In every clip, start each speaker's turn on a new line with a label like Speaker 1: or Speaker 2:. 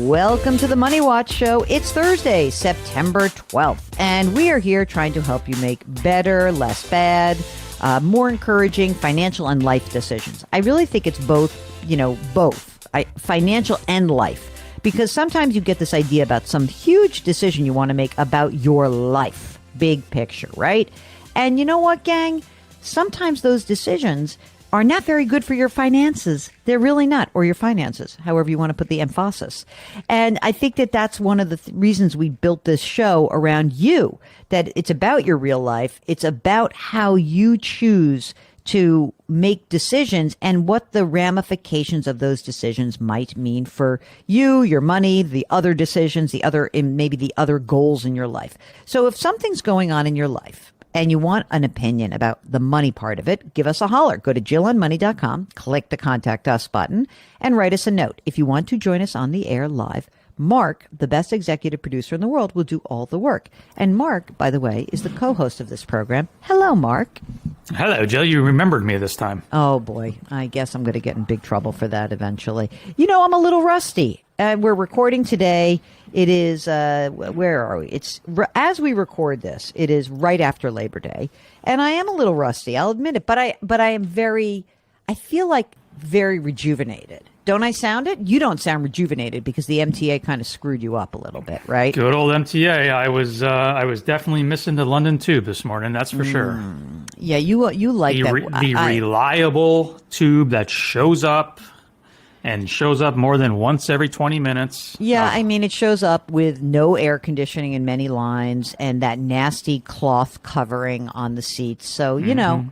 Speaker 1: Welcome to the Money Watch Show. It's Thursday, September 12th, and we are here trying to help you make better, less bad, more encouraging financial and life decisions. I really think it's both, financial and life, because sometimes you get this idea about some huge decision you want to make about your life, big picture, right? And you know what, gang? Sometimes those decisions are not very good for your finances. They're really not, or your finances, however you want to put the emphasis. And I think that that's one of the reasons we built this show around you, that it's about your real life. It's about how you choose to make decisions and what the ramifications of those decisions might mean for you, your money, the other decisions, maybe the other goals in your life. So if something's going on in your life, and you want an opinion about the money part of it, give us a holler. Go to JillOnMoney.com, click the Contact Us button, and write us a note. If you want to join us on the air live, Mark, the best executive producer in the world, will do all the work. And Mark, by the way, is the co-host of this program. Hello, Mark.
Speaker 2: Hello, Jill. You remembered me this time.
Speaker 1: Oh, boy. I guess I'm going to get in big trouble for that eventually. I'm a little rusty. We're recording today. It is, where are we? As we record this, it is right after Labor Day. And I am a little rusty, I'll admit it. But I am I feel like very rejuvenated. Don't I sound it? You don't sound rejuvenated because the MTA kind of screwed you up a little bit, right?
Speaker 2: Good old MTA. I was definitely missing the London Tube this morning, that's for sure.
Speaker 1: Yeah, you like that.
Speaker 2: The reliable tube that shows up. And shows up more than once every 20 minutes.
Speaker 1: Yeah, it shows up with no air conditioning in many lines and that nasty cloth covering on the seats. So,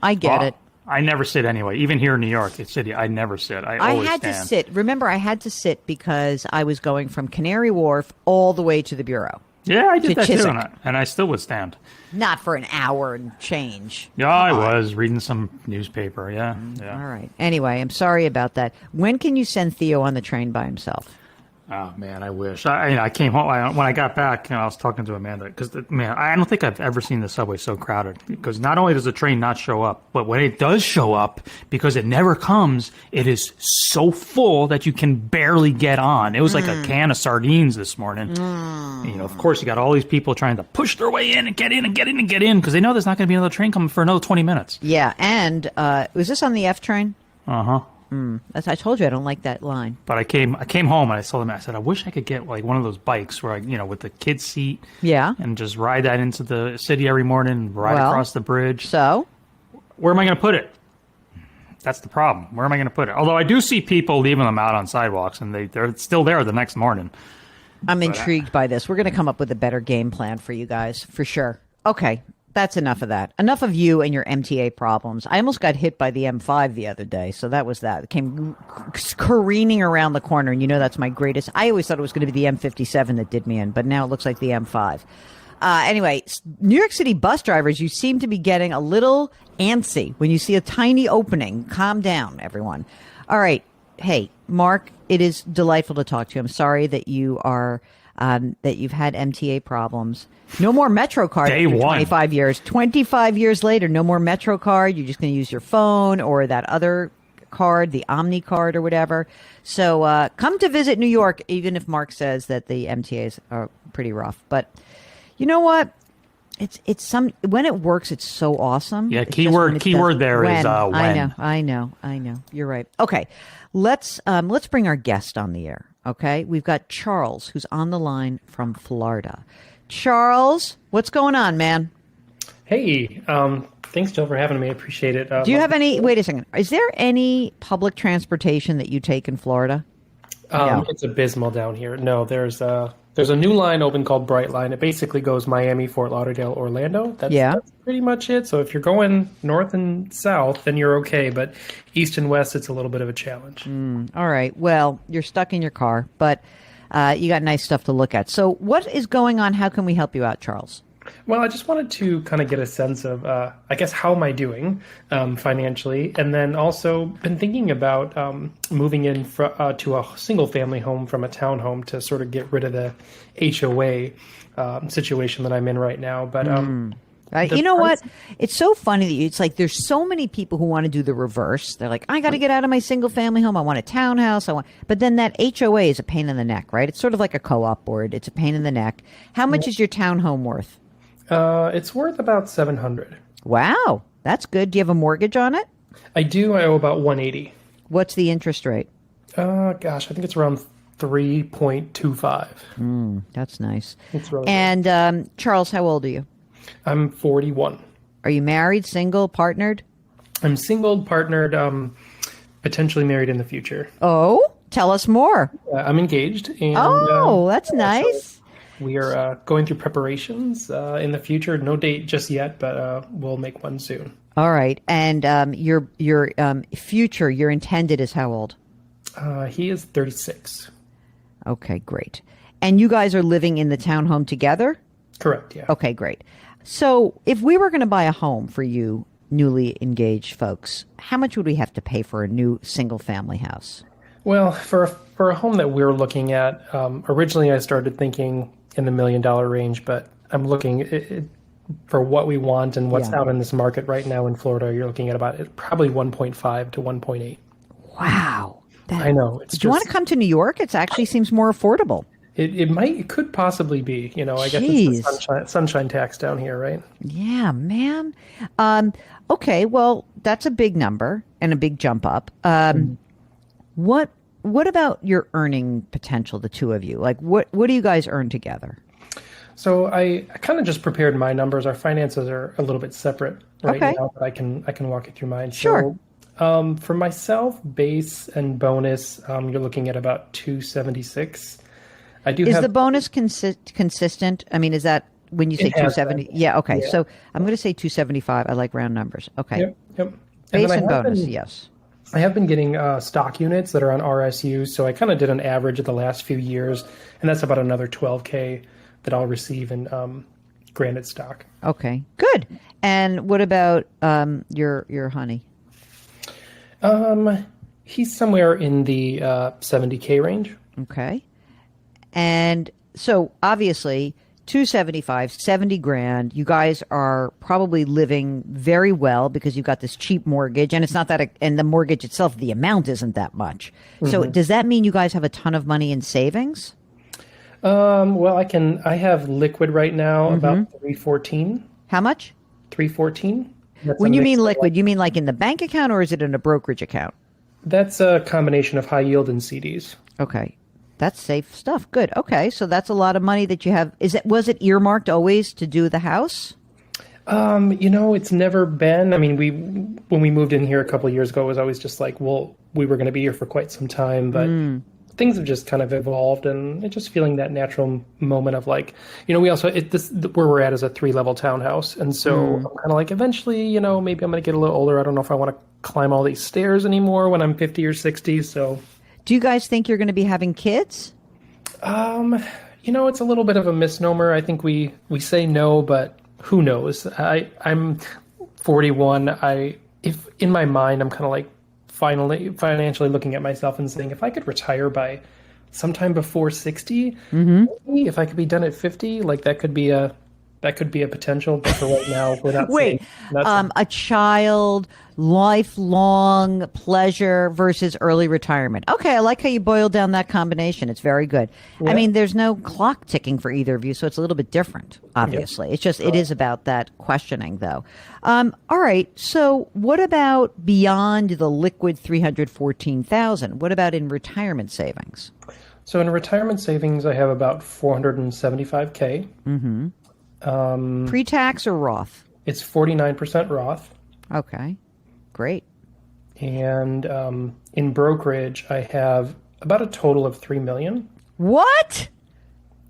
Speaker 1: I get it.
Speaker 2: I never sit anyway. Even here in New York City, I never sit. I always
Speaker 1: had
Speaker 2: stand.
Speaker 1: to sit. Remember, I had to sit because I was going from Canary Wharf all the way to the Bureau.
Speaker 2: Yeah, I did that too, and I still would stand.
Speaker 1: Not for an hour and change.
Speaker 2: Yeah, I was reading some newspaper, yeah.
Speaker 1: All right. Anyway, I'm sorry about that. When can you send Theo on the train by himself?
Speaker 2: Oh, man, I wish. I came home. When I got back, I was talking to Amanda, because, I don't think I've ever seen the subway so crowded, because not only does the train not show up, but when it does show up, because it never comes, it is so full that you can barely get on. It was like a can of sardines this morning. Of course, you got all these people trying to push their way in and get in and get in and get in, because they know there's not going to be another train coming for another 20 minutes.
Speaker 1: Yeah, and was this on the F train?
Speaker 2: Uh-huh.
Speaker 1: As I told you, I don't like that line.
Speaker 2: But I came home and I told them, I said, I wish I could get like one of those bikes where with the kid's seat.
Speaker 1: Yeah.
Speaker 2: And just ride that into the city every morning and ride across the bridge.
Speaker 1: So?
Speaker 2: Where am I going to put it? That's the problem. Where am I going to put it? Although I do see people leaving them out on sidewalks and they're still there the next morning.
Speaker 1: I'm intrigued by this. We're going to come up with a better game plan for you guys, for sure. Okay. That's enough of that. Enough of you and your MTA problems. I almost got hit by the M5 the other day, so that was that. It came careening around the corner, and that's my greatest. I always thought it was going to be the M57 that did me in, but now it looks like the M5. Anyway, New York City bus drivers, you seem to be getting a little antsy when you see a tiny opening. Calm down, everyone. All right. Hey, Mark, it is delightful to talk to you. I'm sorry that you are... that you've had MTA problems. No more MetroCard.
Speaker 2: Day one.
Speaker 1: 25 years. 25 years later, no more MetroCard. You're just going to use your phone or that other card, the Omni card or whatever. So come to visit New York, even if Mark says that the MTAs are pretty rough. But you know what? When it works, it's so awesome.
Speaker 2: Yeah, keyword there is when.
Speaker 1: I know. You're right. Okay, let's bring our guest on the air. Okay, we've got Charles, who's on the line from Florida. Charles, what's going on, man?
Speaker 3: Hey, thanks, Jill, for having me. I appreciate it.
Speaker 1: Do you have wait a second, is there any public transportation that you take in Florida? No.
Speaker 3: It's abysmal down here. No, there's a new line open called Bright Line. It basically goes Miami, Fort Lauderdale, Orlando. That's pretty much it. So if you're going north and south, then you're okay. But east and west, it's a little bit of a challenge.
Speaker 1: All right. Well, you're stuck in your car, but you got nice stuff to look at. So what is going on? How can we help you out, Charles?
Speaker 3: Well, I just wanted to kind of get a sense of, I guess, how am I doing financially? And then also been thinking about moving in to a single family home from a townhome to sort of get rid of the HOA situation that I'm in right now. But
Speaker 1: Right? You know what? It's so funny that it's like there's so many people who want to do the reverse. They're like, I got to get out of my single family home. I want a townhouse. But then that HOA is a pain in the neck, right? It's sort of like a co-op board. It's a pain in the neck. How much is your townhome worth?
Speaker 3: It's worth about $700.
Speaker 1: Wow, that's good. Do you have a mortgage on it?
Speaker 3: I do. I owe about $180.
Speaker 1: What's the interest rate?
Speaker 3: Gosh, I think it's around 3.25.
Speaker 1: That's nice.
Speaker 3: It's really
Speaker 1: And Charles, how old are you?
Speaker 3: I'm 41.
Speaker 1: Are you married, single, partnered?
Speaker 3: I'm single, partnered, potentially married in the future.
Speaker 1: Oh, tell us more.
Speaker 3: I'm engaged. And,
Speaker 1: that's nice.
Speaker 3: So we are going through preparations in the future. No date just yet, but we'll make one soon.
Speaker 1: All right. And your future, your intended is how old?
Speaker 3: He is 36.
Speaker 1: Okay, great. And you guys are living in the townhome together?
Speaker 3: Correct, yeah.
Speaker 1: Okay, great. So if we were going to buy a home for you newly engaged folks, how much would we have to pay for a new single family house?
Speaker 3: Well, for a home that we're looking at, originally I started thinking in the $1 million range, but I'm looking for what we want and what's out in this market right now in Florida. You're looking at about probably 1.5 to 1.8.
Speaker 1: Wow.
Speaker 3: I know.
Speaker 1: Do you want to come to New York? It actually seems more affordable.
Speaker 3: It could possibly be, I guess it's the sunshine tax down here, right?
Speaker 1: Yeah, man. Okay, well, that's a big number and a big jump up. What about your earning potential, the two of you? Like, what do you guys earn together?
Speaker 3: So I kind of just prepared my numbers. Our finances are a little bit separate right now, but I can walk you through mine.
Speaker 1: Sure.
Speaker 3: So, for myself, base and bonus, you're looking at about 276.
Speaker 1: Is the bonus consistent? I mean, is that when you say 270? Yeah. Okay. Yeah. So I'm going to say 275. I like round numbers. Okay.
Speaker 3: Yep.
Speaker 1: Base and bonus. Yes.
Speaker 3: I have been getting stock units that are on RSUs. So I kind of did an average of the last few years, and that's about another $12K that I'll receive in granted stock.
Speaker 1: Okay. Good. And what about your honey?
Speaker 3: He's somewhere in the $70K range.
Speaker 1: Okay. And so obviously 275, 70 grand, you guys are probably living very well because you've got this cheap mortgage and it's not that, and the mortgage itself, the amount isn't that much. Mm-hmm. So does that mean you guys have a ton of money in savings?
Speaker 3: Well, I have liquid right now, about 314.
Speaker 1: How much?
Speaker 3: 314.
Speaker 1: When you mean liquid, you mean like in the bank account or is it in a brokerage account?
Speaker 3: That's a combination of high yield and CDs.
Speaker 1: Okay. That's safe stuff. Good. Okay. So that's a lot of money that you have. Was it earmarked always to do the house?
Speaker 3: It's never been. I mean, when we moved in here a couple of years ago, it was always just like, well, we were going to be here for quite some time, but things have just kind of evolved, and it's just feeling that natural moment of like, we also where we're at is a 3-level townhouse, and so I'm kind of like, eventually, maybe I'm going to get a little older. I don't know if I want to climb all these stairs anymore when I'm 50 or 60. So.
Speaker 1: Do you guys think you're going to be having kids?
Speaker 3: It's a little bit of a misnomer. I think we say no, but who knows? I'm 41. If in my mind, I'm kind of like financially looking at myself and saying, if I could retire by sometime before 60, maybe if I could be done at 50, like that could be a potential. But for right now, we're not.
Speaker 1: Wait, a child, lifelong pleasure versus early retirement. Okay, I like how you boiled down that combination. It's very good. Yeah. I mean, there's no clock ticking for either of you, so it's a little bit different, obviously. It's just, it is about that questioning, though. All right, so what about beyond the liquid $314,000? What about in retirement savings?
Speaker 3: So in retirement savings, I have about $475K. Mm-hmm.
Speaker 1: Pre-tax or Roth?
Speaker 3: It's 49% Roth.
Speaker 1: Okay, great.
Speaker 3: And in brokerage, I have about a total of $3 million.
Speaker 1: What?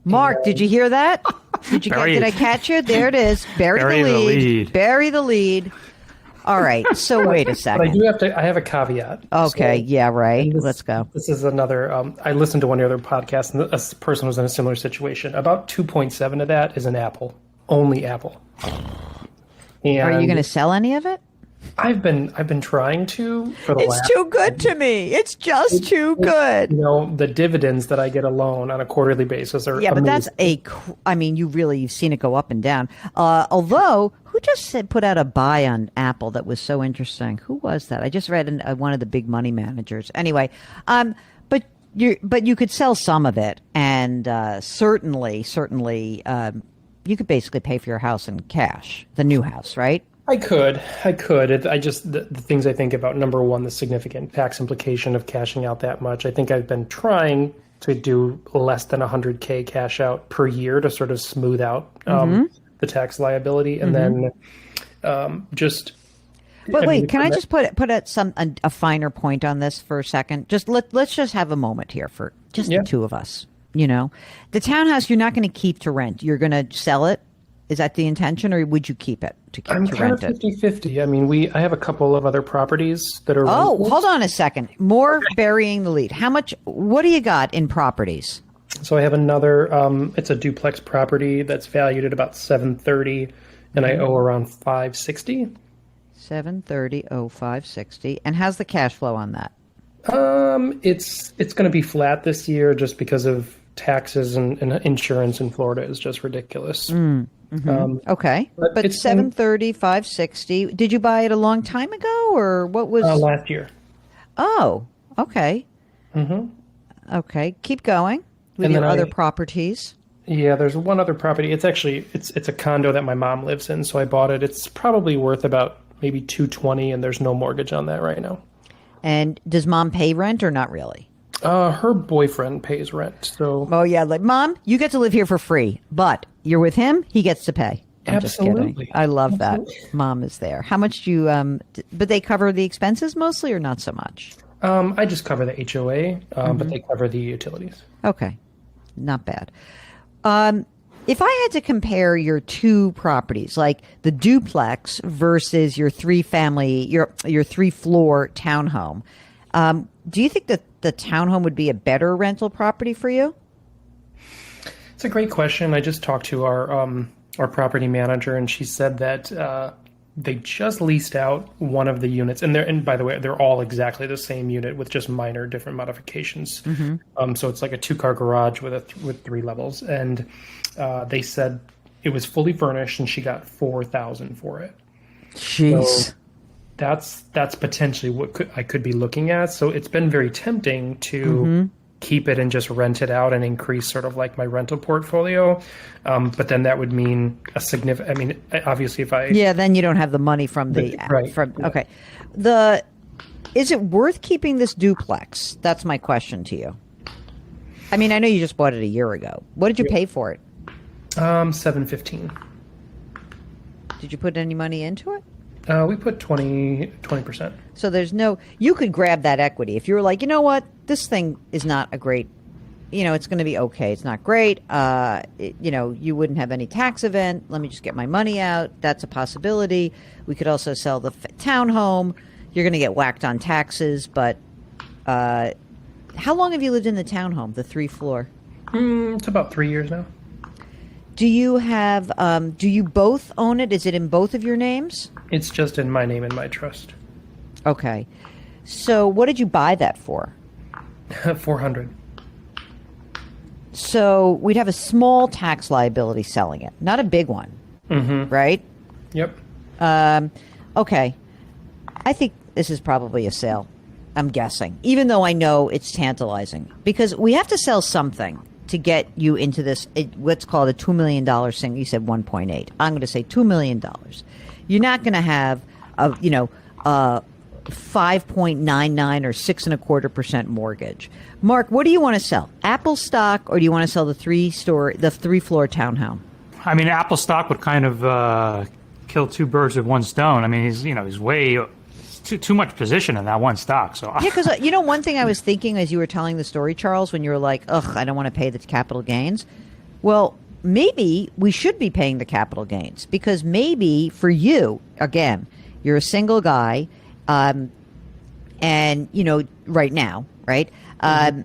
Speaker 1: Mark, did you hear that? Did I catch you? There it is. Bury the lead. Bury the lead. All right. So wait a second.
Speaker 3: But I have a caveat.
Speaker 1: Okay. Yeah. Right. Let's go.
Speaker 3: This is another. I listened to one of the other podcasts, and a person was in a similar situation. About 2.7 of that is an Apple, only Apple. And
Speaker 1: are you going to sell any of it?
Speaker 3: I've been trying to.
Speaker 1: It's too good to me. It's just too good.
Speaker 3: The dividends that I get alone on a quarterly basis are amazing.
Speaker 1: But that's you've seen it go up and down. Although, who who just said put out a buy on Apple that was so interesting? Who was that? I just read one of the big money managers. Anyway, but you could sell some of it, and certainly, you could basically pay for your house in cash, the new house, right?
Speaker 3: I could. I just the things I think about. Number one, the significant tax implication of cashing out that much. I think I've been trying to do less than $100K cash out per year to sort of smooth out the tax liability, and then just.
Speaker 1: But wait, can I just put a finer point on this for a second? Just let's just have a moment here for just the two of us. You know, the townhouse you're not going to keep to rent. You're going to sell it. Is that the intention, or would you keep it to rent it?
Speaker 3: I'm kind of 50-50. I mean, I have a couple of other properties that are.
Speaker 1: Oh, hold on a second. More burying the lead. How much? What do you got in properties?
Speaker 3: So I have another. It's a duplex property that's valued at about $730, and I owe around $560.
Speaker 1: $560. And how's the cash flow on that?
Speaker 3: It's going to be flat this year just because of taxes and insurance in Florida is just ridiculous.
Speaker 1: Okay, but it's 730, 560. Did you buy it a long time ago, or what was
Speaker 3: last year?
Speaker 1: Oh, okay. Okay, keep going with your other properties.
Speaker 3: Yeah, there's one other property. It's actually it's a condo that my mom lives in, so I bought it. It's probably worth about maybe $220, and there's no mortgage on that right now.
Speaker 1: And does mom pay rent or not really?
Speaker 3: Her boyfriend pays rent. So.
Speaker 1: Oh yeah, like Mom, you get to live here for free, but you're with him, he gets to pay. I'm
Speaker 3: Absolutely.
Speaker 1: Just kidding. I love that. Mom is there. How much do you? But they cover the expenses mostly, or not so much?
Speaker 3: I just cover the HOA, but they cover the utilities.
Speaker 1: Okay, not bad. If I had to compare your two properties, like the duplex versus your your 3-floor townhome, do you think that the townhome would be a better rental property for you?
Speaker 3: It's a great question. I just talked to our property manager, and she said that they just leased out one of the units, and by the way, they're all exactly the same unit with just minor different modifications. So it's like a 2-car garage with 3 levels, and they said it was fully furnished, and she got $4,000 for it.
Speaker 1: Jeez.
Speaker 3: So that's potentially what I could be looking at. So it's been very tempting to keep it and just rent it out and increase sort of like my rental portfolio. But then that would mean a significant, I mean, obviously if I...
Speaker 1: Yeah, then you don't have the money from
Speaker 3: right.
Speaker 1: Okay. Is it worth keeping this duplex? That's my question to you. I mean, I know you just bought it a year ago. What did you pay for it?
Speaker 3: $715.
Speaker 1: Did you put any money into it?
Speaker 3: We put 20%.
Speaker 1: So you could grab that equity. If you were like, you know what, this thing is not a great, it's going to be okay. It's not great. You wouldn't have any tax event. Let me just get my money out. That's a possibility. We could also sell the townhome. You're going to get whacked on taxes. But how long have you lived in the townhome, the 3-floor?
Speaker 3: It's about 3 years now.
Speaker 1: Do you have, do you both own it? Is it in both of your names?
Speaker 3: It's just in my name and my trust.
Speaker 1: Okay. So what did you buy that for?
Speaker 3: $400.
Speaker 1: So we'd have a small tax liability selling it, not a big one, right?
Speaker 3: Yep.
Speaker 1: Okay. I think this is probably a sale, I'm guessing, even though I know it's tantalizing, because we have to sell something to get you into this, what's called a $2 million thing. You said 1.8. I'm going to say $2 million. You're not going to have a 5.99 or 6.25% mortgage. Mark, what do you want to sell? Apple stock, or do you want to sell the 3-floor townhome?
Speaker 2: I mean, Apple stock would kind of kill 2 birds with 1 stone. I mean, he's way too much position in that one stock. So
Speaker 1: yeah, because one thing I was thinking as you were telling the story, Charles, when you were like, "Ugh, I don't want to pay the capital gains." Well, maybe we should be paying the capital gains, because maybe for you, again, you're a single guy, and right now, right, and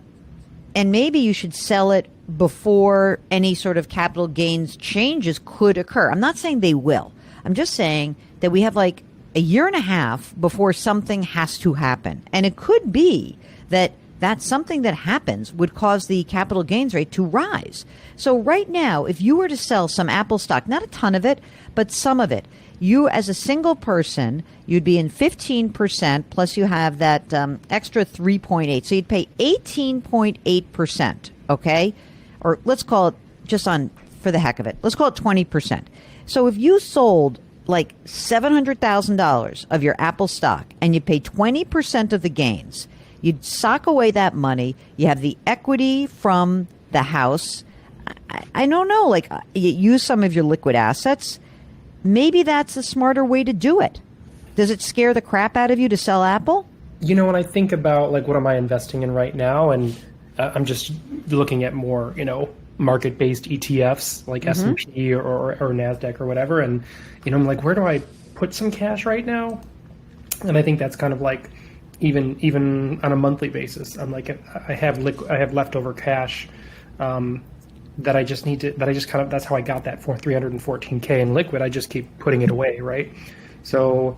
Speaker 1: maybe you should sell it before any sort of capital gains changes could occur. I'm not saying they will. I'm just saying that we have like a year and a half before something has to happen. And it could be that that something that happens would cause the capital gains rate to rise. So right now, if you were to sell some Apple stock, not a ton of it, but some of it, you as a single person, you'd be in 15%, plus you have that extra 3.8. So you'd pay 18.8%, okay? Or let's call it just for the heck of it, let's call it 20%. So if you sold like $700,000 of your Apple stock and you pay 20% of the gains, you'd sock away that money. You have the equity from the house. I don't know, like you use some of your liquid assets. Maybe that's a smarter way to do it. Does it scare the crap out of you to sell Apple?
Speaker 3: You know, when I think about like what am I investing in right now, and I'm just looking at more, market-based ETFs like S&P or NASDAQ or whatever, and I'm like, where do I put some cash right now? And I think that's kind of like even on a monthly basis, I'm like, I have leftover cash that I just that's how I got that for $314K in liquid. I just keep putting it away, right? So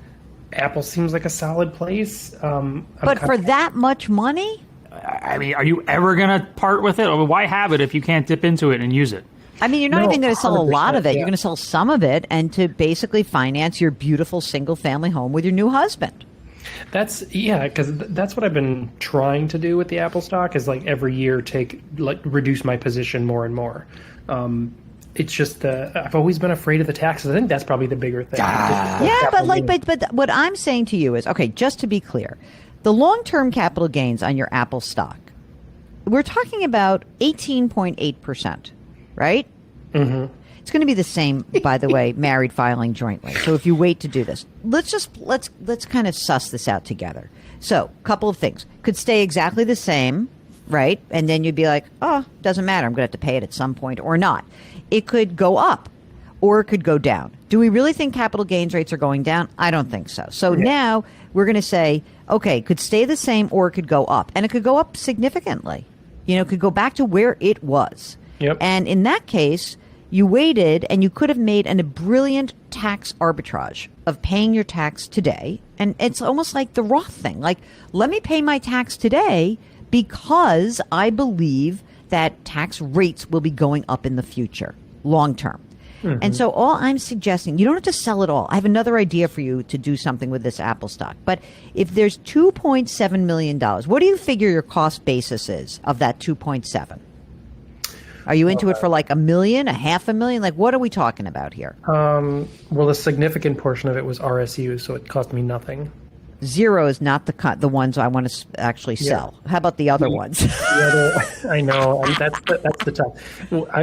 Speaker 3: Apple seems like a solid place.
Speaker 1: But for that much money?
Speaker 2: I mean, are you ever going to part with it? Or why have it if you can't dip into it and use it?
Speaker 1: I mean, you're not even going to sell a lot of it.
Speaker 3: Yeah.
Speaker 1: You're going to sell some of it and to basically finance your beautiful single-family home with your new husband.
Speaker 3: Because that's what I've been trying to do with the Apple stock is like every year reduce my position more and more. It's just I've always been afraid of the taxes. I think that's probably the bigger thing.
Speaker 1: But what I'm saying to you is, okay, just to be clear, the long-term capital gains on your Apple stock, we're talking about 18.8%, right? Mm-hmm. It's going to be the same, by the way, married filing jointly. So if you wait to do this, let's kind of suss this out together. So a couple of things. Could stay exactly the same, right? And then you'd be like, oh, doesn't matter. I'm going to have to pay it at some point or not. It could go up or it could go down. Do we really think capital gains rates are going down? I don't think so. So now we're going to say, okay, could stay the same or it could go up. And it could go up significantly. It could go back to where it was.
Speaker 3: Yep.
Speaker 1: And in that case, you waited and you could have made a brilliant tax arbitrage of paying your tax today. And it's almost like the Roth thing. Like, let me pay my tax today because I believe that tax rates will be going up in the future, long term. Mm-hmm. And so all I'm suggesting, you don't have to sell it all. I have another idea for you to do something with this Apple stock. But if there's $2.7 million, what do you figure your cost basis is of that 2.7? Are you into it for like $1 million, $500,000? Like, what are we talking about here?
Speaker 3: Well, a significant portion of it was RSU, so it cost me nothing.
Speaker 1: Zero is not the ones I want to actually sell. How about the other ones?
Speaker 3: I know. That's the tough. I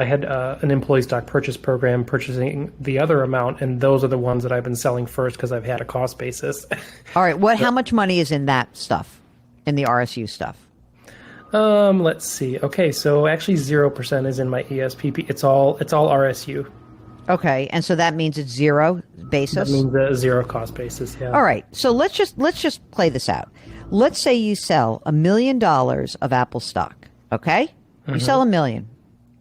Speaker 3: had an employee stock purchase program purchasing the other amount, and those are the ones that I've been selling first because I've had a cost basis.
Speaker 1: All right. How much money is in that stuff, in the RSU stuff?
Speaker 3: Let's see. Okay, so actually 0% is in my ESPP. It's all RSU.
Speaker 1: Okay, and so that means it's zero basis?
Speaker 3: That means a zero cost basis, yeah.
Speaker 1: All right, so let's just play this out. Let's say you sell $1 million of Apple stock, okay? Mm-hmm. You sell $1 million.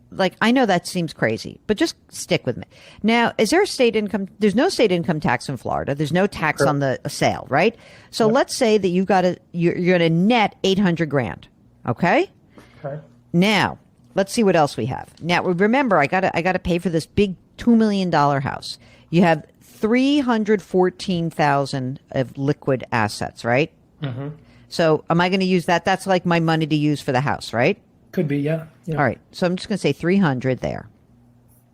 Speaker 1: Like, I know that seems crazy, but just stick with me. Now, is there a state income? There's no state income tax in Florida. There's no tax on the sale, right? So let's say that you're going to net $800,000. Okay. Now, let's see what else we have. Now, remember, I got to pay for this big $2 million house. You have $314,000 of liquid assets, right? Mm-hmm. So, am I going to use that? That's like my money to use for the house, right?
Speaker 3: Could be, yeah.
Speaker 1: All right. So I'm just going to say 300 there.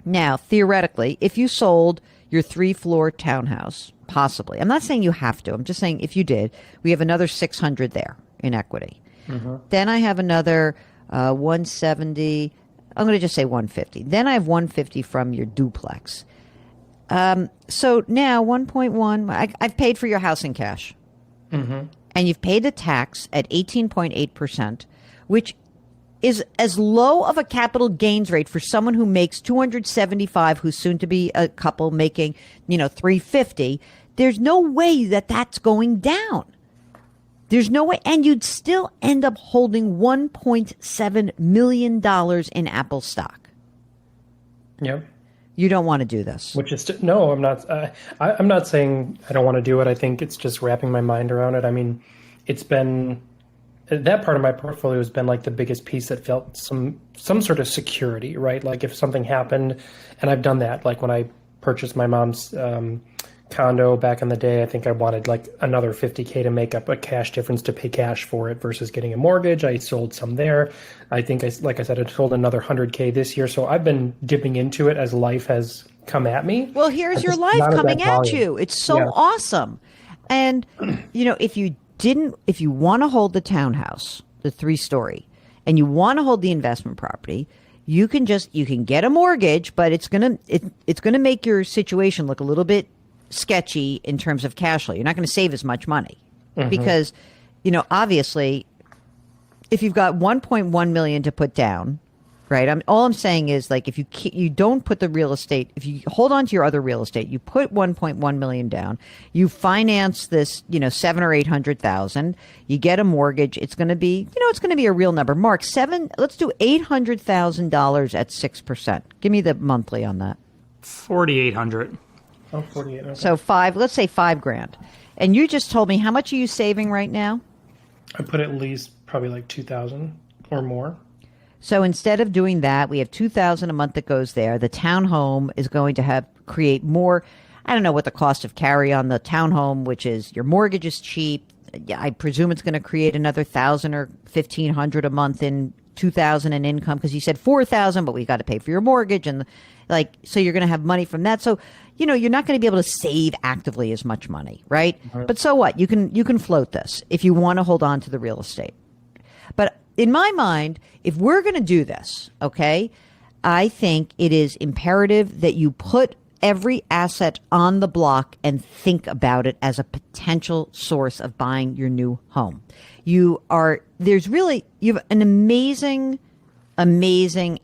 Speaker 1: Now, theoretically, if you sold your 3-floor townhouse, possibly. I'm not saying you have to. I'm just saying if you did, we have another 600 there in equity. Mm-hmm. Then I have another 170. I'm going to just say 150. Then I have 150 from your duplex. So now 1.1. I've paid for your house in cash. Mm-hmm. And you've paid the tax at 18.8%, which is as low of a capital gains rate for someone who makes 275, who's soon to be a couple making, 350. There's no way that that's going down. There's no way. And you'd still end up holding $1.7 million in Apple stock.
Speaker 3: Yep.
Speaker 1: You don't want to do this.
Speaker 3: Which is no, I'm not. I'm not saying I don't want to do it. I think it's just wrapping my mind around it. I mean, it's been that part of my portfolio has been like the biggest piece that felt some sort of security, right? Like if something happened, and I've done that, like when I purchased my mom's condo back in the day, I think I wanted like another 50K to make up a cash difference to pay cash for it versus getting a mortgage. I sold some there. I think like I said, I sold another 100K this year. So I've been dipping into it as life has come at me.
Speaker 1: Well, here's your life coming at you. It's so awesome. And, if you want to hold the townhouse, the 3-story, and you want to hold the investment property, you can get a mortgage, but it's going to make your situation look a little bit sketchy in terms of cash flow. You're not going to save as much money because, obviously, if you've got 1.1 million to put down, right? All I'm saying is, like, if you don't put the real estate, if you hold on to your other real estate, you put 1.1 million down, you finance this, 700,000 or 800,000, you get a mortgage. It's going to be, it's going to be a real number. Mark, let's do $800,000 at 6%. Give me the monthly on that.
Speaker 2: 4,800.
Speaker 3: Oh, 48. Okay.
Speaker 1: So let's say $5,000. And you just told me, how much are you saving right now?
Speaker 3: I put at least probably like 2,000 or more.
Speaker 1: So instead of doing that, we have $2,000 a month that goes there. The townhome is going to create more. I don't know what the cost of carry on the townhome, which is your mortgage is cheap. I presume it's going to create another 1,000 or 1,500 a month in 2,000 in income, because you said 4,000, but we got to pay for your mortgage, and so you're going to have money from that. So you're not going to be able to save actively as much money, right? But so what? You can float this if you want to hold on to the real estate. But in my mind, if we're going to do this, okay, I think it is imperative that you put every asset on the block and think about it as a potential source of buying your new home. You have an amazing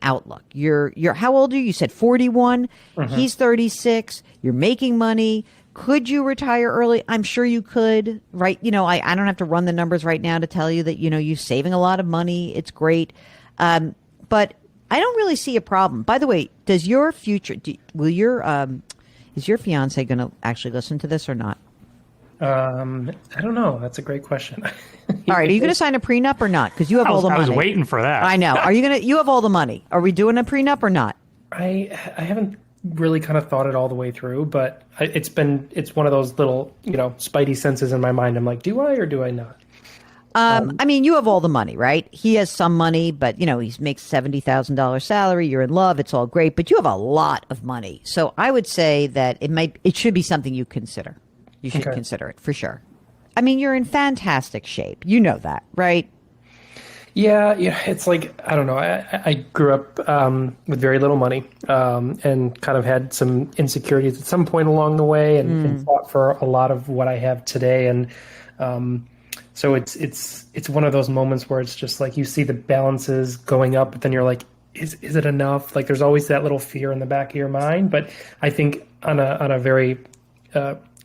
Speaker 1: outlook. You're how old are you? You said 41. He's 36. You're making money. Could you retire early? I'm sure you could, right? I don't have to run the numbers right now to tell you that, you're saving a lot of money. It's great. But I don't really see a problem. By the way, is your fiance going to actually listen to this or not?
Speaker 3: I don't know. That's a great question.
Speaker 1: All right. Are you going to sign a prenup or not? Because you have all the money.
Speaker 2: I was waiting for that.
Speaker 1: I know. You have all the money. Are we doing a prenup or not?
Speaker 3: I haven't really kind of thought it all the way through, but it's one of those little, spidey senses in my mind. I'm like, do I or do I not?
Speaker 1: You have all the money, right? He has some money, but he makes $70,000 salary. You're in love. It's all great, but you have a lot of money. So I would say that it should be something you consider. You should consider it for sure. You're in fantastic shape. You know that, right?
Speaker 3: Yeah. It's like, I don't know. I grew up with very little money and kind of had some insecurities at some point along the way and fought for a lot of what I have today. And so it's one of those moments where it's just like you see the balances going up, but then you're like, is it enough? Like there's always that little fear in the back of your mind. But I think on a very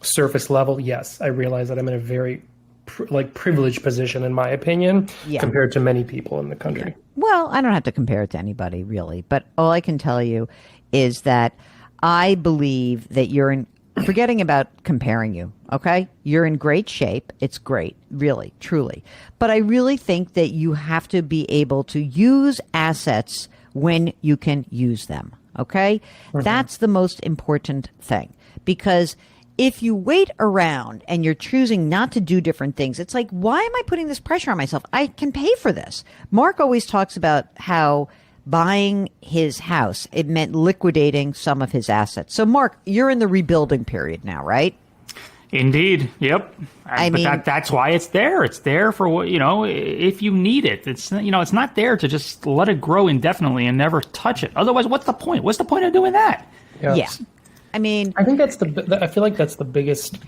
Speaker 3: surface level, yes, I realize that I'm in a very privileged position, in my opinion, compared to many people in the country.
Speaker 1: Well, I don't have to compare it to anybody, really. But all I can tell you is that I believe that forgetting about comparing you, okay? You're in great shape. It's great, really, truly. But I really think that you have to be able to use assets when you can use them, okay? That's the most important thing. Because if you wait around and you're choosing not to do different things, it's like, why am I putting this pressure on myself? I can pay for this. Mark always talks about how buying his house, it meant liquidating some of his assets. So, Mark, you're in the rebuilding period now, right?
Speaker 2: Indeed. Yep. That's why it's there. It's there for what, if you need it. It's, it's not there to just let it grow indefinitely and never touch it. Otherwise, what's the point? What's the point of doing that?
Speaker 1: Yeah. I
Speaker 3: think I feel like that's the biggest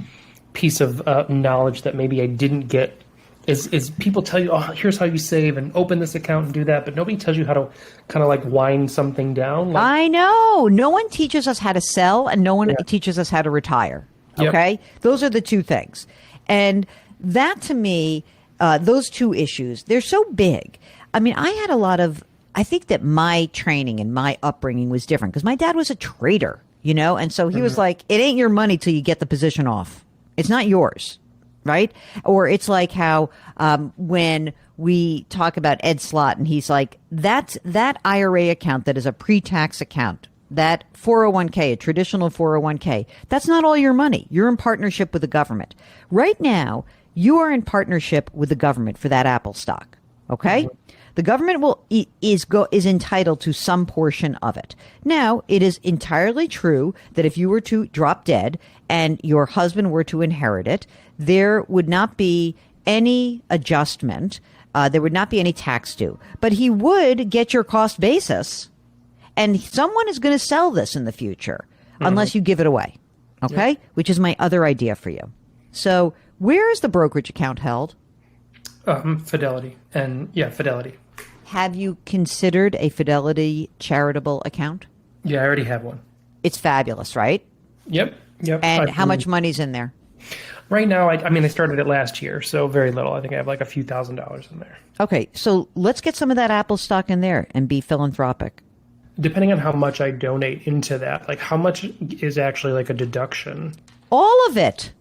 Speaker 3: piece of knowledge that maybe I didn't get is people tell you, oh, here's how you save and open this account and do that. But nobody tells you how to kind of like wind something down.
Speaker 1: I know. No one teaches us how to sell and no one teaches us how to retire. Okay. Yep. Those are the two things. And that to me, those two issues, they're so big. I think that my training and my upbringing was different because my dad was a trader. And so he was like, it ain't your money till you get the position off. It's not yours. right? Or it's like how when we talk about Ed Slott and he's like, that IRA account that is a pre-tax account, that 401k, a traditional 401k, that's not all your money. You're in partnership with the government. Right now, you are in partnership with the government for that Apple stock. Okay? Mm-hmm. The government is entitled to some portion of it. Now, it is entirely true that if you were to drop dead and your husband were to inherit it, there would not be any adjustment. There would not be any tax due. But he would get your cost basis, and someone is going to sell this in the future unless you give it away. Okay? Yep. Which is my other idea for you. So where is the brokerage account held?
Speaker 3: Fidelity. Fidelity.
Speaker 1: Have you considered a Fidelity charitable account?
Speaker 3: Yeah, I already have one.
Speaker 1: It's fabulous, right?
Speaker 3: Yep.
Speaker 1: And how much money's in there?
Speaker 3: Right now, I started it last year, so very little. I think I have like a few $1,000s in there.
Speaker 1: Okay, so let's get some of that Apple stock in there and be philanthropic.
Speaker 3: Depending on how much I donate into that, like how much is actually like a deduction?
Speaker 1: All of it.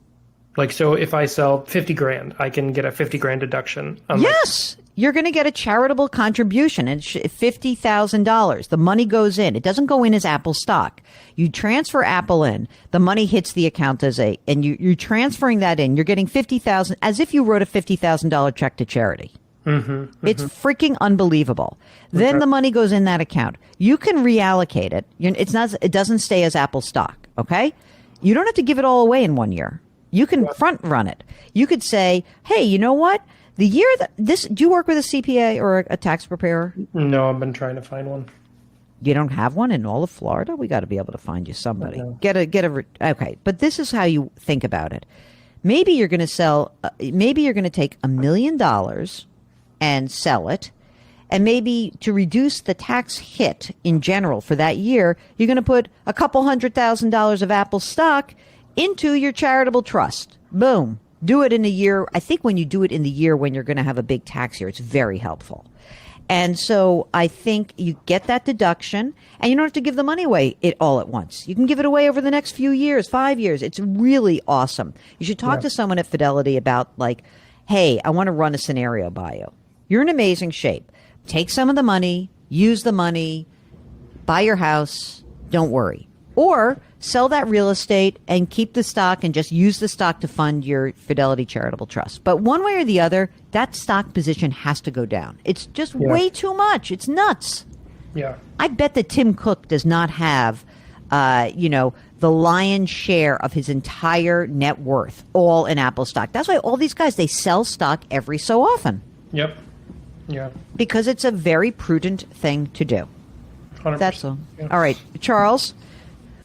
Speaker 3: Like, so if I sell 50 grand, I can get a 50 grand deduction.
Speaker 1: Yes. You're going to get a charitable contribution and $50,000. The money goes in. It doesn't go in as Apple stock. You transfer Apple in. The money hits the account and you're transferring that in. You're getting $50,000 as if you wrote a $50,000 check to charity. It's freaking unbelievable. Then the money goes in that account. You can reallocate it. It doesn't stay as Apple stock. Okay. You don't have to give it all away in 1 year. You can front run it. You could say, hey, you know what? The year do you work with a CPA or a tax preparer?
Speaker 3: No, I've been trying to find one.
Speaker 1: You don't have one in all of Florida? We got to be able to find you somebody. Okay. Okay. But this is how you think about it. Maybe you're going to take $1 million and sell it. And maybe to reduce the tax hit in general for that year, you're going to put a couple $100,000 of Apple stock into your charitable trust. Boom. Do it in a year. I think when you do it in the year when you're going to have a big tax year, it's very helpful. And so I think you get that deduction and you don't have to give the money away all at once. You can give it away over the next few years, 5 years. It's really awesome. You should talk to someone at Fidelity about like, hey, I want to run a scenario by you. You're in amazing shape. Take some of the money, use the money, buy your house. Don't worry. Or sell that real estate and keep the stock and just use the stock to fund your Fidelity charitable trust. But one way or the other, that stock position has to go down. It's just way too much. It's nuts.
Speaker 3: Yeah.
Speaker 1: I bet that Tim Cook does not have, the lion's share of his entire net worth all in Apple stock. That's why all these guys, they sell stock every so often.
Speaker 3: Yep. Yeah.
Speaker 1: Because it's a very prudent thing to do.
Speaker 3: 100%.
Speaker 1: That's all. Yeah. All right, Charles.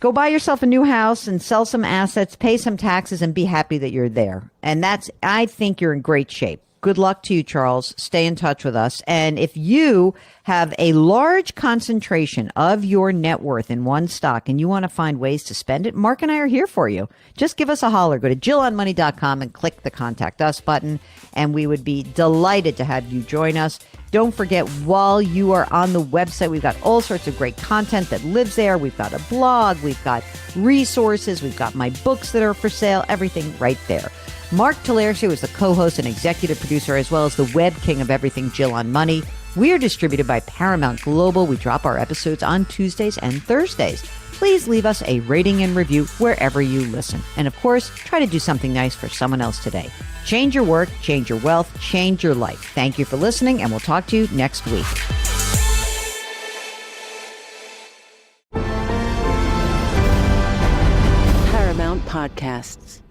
Speaker 1: Go buy yourself a new house and sell some assets, pay some taxes, and be happy that you're there. And I think you're in great shape. Good luck to you, Charles. Stay in touch with us. And if you have a large concentration of your net worth in one stock and you want to find ways to spend it, Mark and I are here for you. Just give us a holler. Go to JillOnMoney.com and click the Contact Us button, and we would be delighted to have you join us. Don't forget, while you are on the website, we've got all sorts of great content that lives there. We've got a blog. We've got resources. We've got my books that are for sale. Everything right there. Mark Talercio is the co-host and executive producer, as well as the web king of everything Jill on Money. We are distributed by Paramount Global. We drop our episodes on Tuesdays and Thursdays. Please leave us a rating and review wherever you listen. And of course, try to do something nice for someone else today. Change your work, change your wealth, change your life. Thank you for listening, and we'll talk to you next week.
Speaker 4: Paramount Podcasts.